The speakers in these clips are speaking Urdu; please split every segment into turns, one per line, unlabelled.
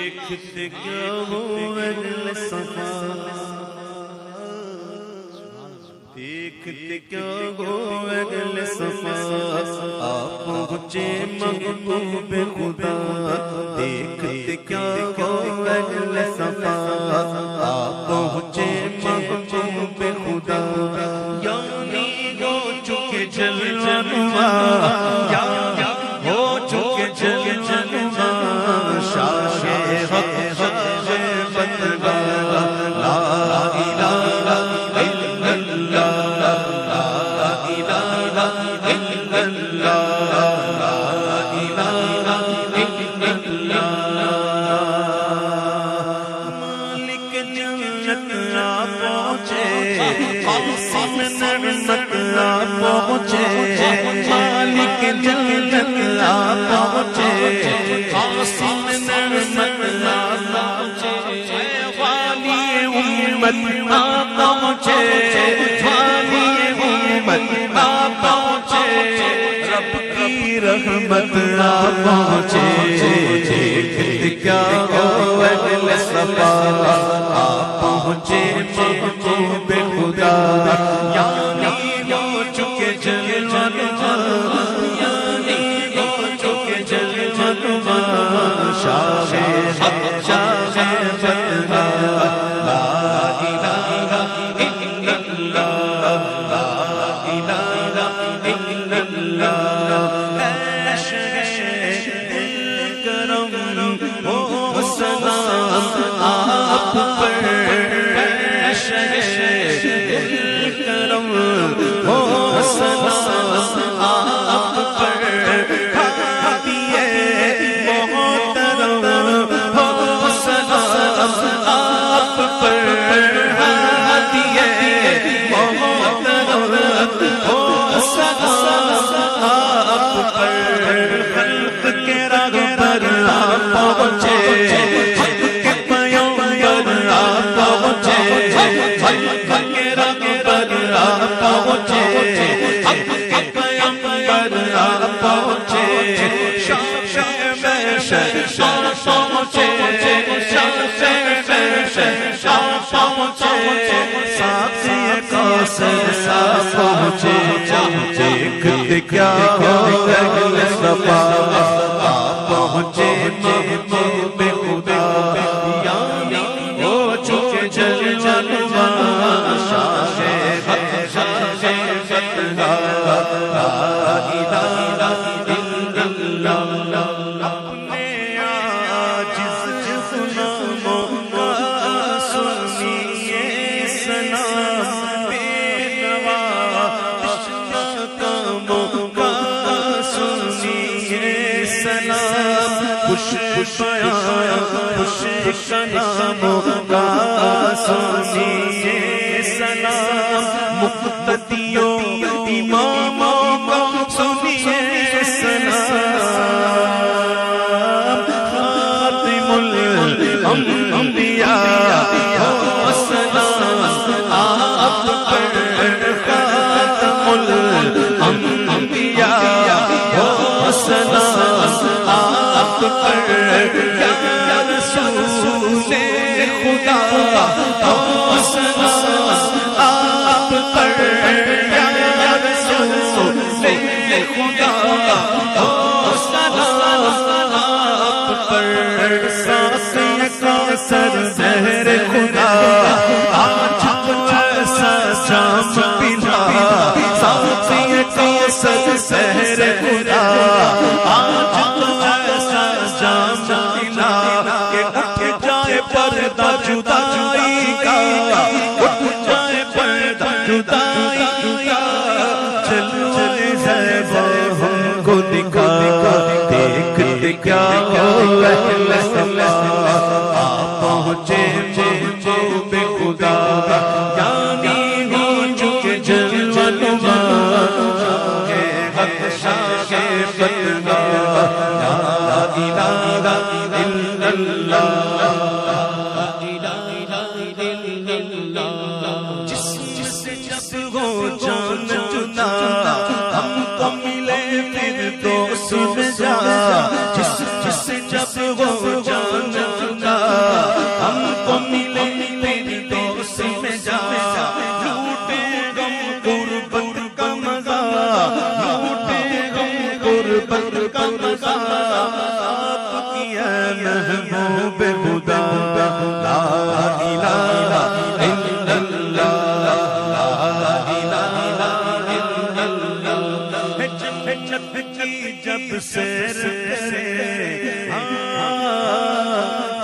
دیکھتے کیا ہو اہل صفا، دیکھتے کیا ہو اہل صفا، آپ پہنچے محبوب خدا، دیکھتے کیا ہو اہل صفا، آپ پہنچے محبوب خدا، یعنی ہو چکے جلوہ نما، ہو چکے جلوہ نما، شاہ حق بندگاہ، لا الہ الا اللہ، لا الہ الا اللہ، لا الہ الا اللہ۔ مالک جنت آ پہنچے، قاسم نعمت آ پہنچے، مالک جنت آ پہنچے، قاسم نعمت آ پہنچے، والی امت آ پہنچے، والی امت آ پہنچے، رب کی رحمت آ پہنچے، دیکھتے کیا ہو اہل صفا، آپ پہنچے محبوب خدا، یعنی ہو چکے جلوہ نما، یعنی ہو چکے جلوہ نما، شاہ حق بندگاہ، لا الہ الا اللہ، لا الہ الا اللہ۔ اے شہ دل کرم ہو سلام آپ پر، اے شہ دل کرم ہو سلام آپ پر، ہادیے محترم ہو سلام آپ پر، ہادیے محترم ہو سلام آپ پر، خلق کے رہبر آپ پہنچے، حق کے پیغمبر آپ پہنچے، خلق کے رہبر آپ پہنچے، حق کے پیغمبر آپ پہنچے، شاہ محشر آپ پہنچے، شاہ محشر آپ پہنچے، ساقی کوثر آپ پہنچے، دیکھتے کیا ہو اہل صفا، آپ پہنچے محبوب خدا، یعنی ہو چکے جلوہ نما، شاہ حق بندگاہ، لا الہ الا اللہ۔ اپنے عاجز غلاموں کا سنیے سلام، بے نوا تشنہ کاموں کا سنیے سلام، خوش بیان خوش کلاموں کا سنیے سلام، مقتدیوں اماموں کا سنیے سلام، خاتم الانبیاء ہو سلام آپ پر، خاتم الانبیاء ہو سلام آپ پر، یا رسول خدا ہو سلام آپ پر، یا رسول خدا ہو سلام آپ پر، ساقی کوثر زہر خدا آج تو ایسا جام پلا، ساقی کوثر زہر خدا آج تو ایسا جام پلا، کہ اٹھ جائے پردہ جدائی کا، اٹھ جائے پردہ جدائی کا، جلوہ زیبا ہم کو دکھا، دیکھتے کیا ہو اہل صفا، آپ پہنچے محبوب خدا، یعنی ہو چکے جلوہ نما، شاہ حق بندگاہ، لا الہ الا اللہ، لا الہ الا اللہ۔ جسم سے جب ہو جان جدا، ہم کو ملے پھر دوست میں جا، جس جب ہو جان محبوب خدا لا الہ الا اللہ لا الہ الا اللہ جنت کی جب سیر کرے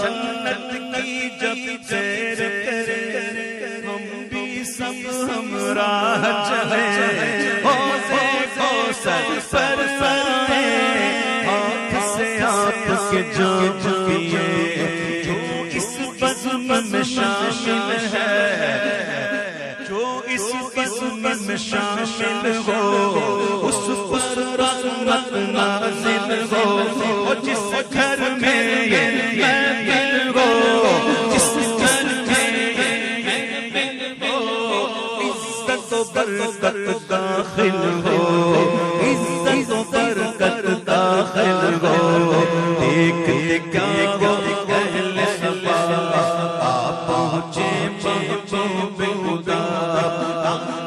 جنت کی جب سیر کرے ہم بھی سب ہمراہ چلے کوثر پر ہاتھ سے آپ کے جام پیے جو اس بزم میں شامل ہے جو اس بزم میں شامل ہو اس پر رحمت نازل ہو جس گھر میں یہ محفل ہو جس گھر میں یہ محفل ہو عزت و برکت داخل ہو عزت و برکت داخل ہو دیکھتے کیا وہ اہل صفا آپ پہنچے محبوب خدا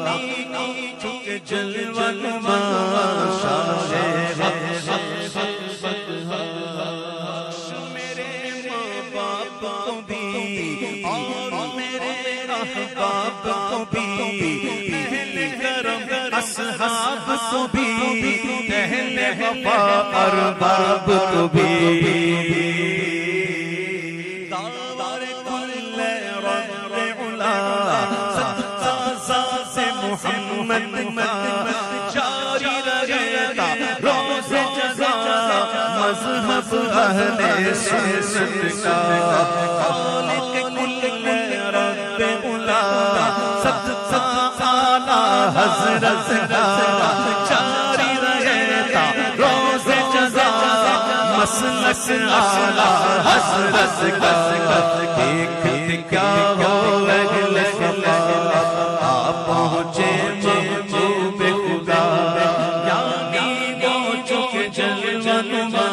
آمینی چکے جلوہ نما شاہ میرے ماں باپ کو بھی اور میرے احباب کو بھی اہل کرم اصحاب کو بھی اہل وفا ارباب کو بھی دار کل رب علا صدقہ ذات محمد جاری رہتا روز جزا مذہب اہل سنت کا خالق کل رب علا صدقہ اعلی حضرت کا جاری رہتا روز جزا مسلک اعلی حضرت کا دیکھتے کیا ہو اہل صفا آپ پہنچے محبوب خدا یعنی وہ چکے جلوہ نما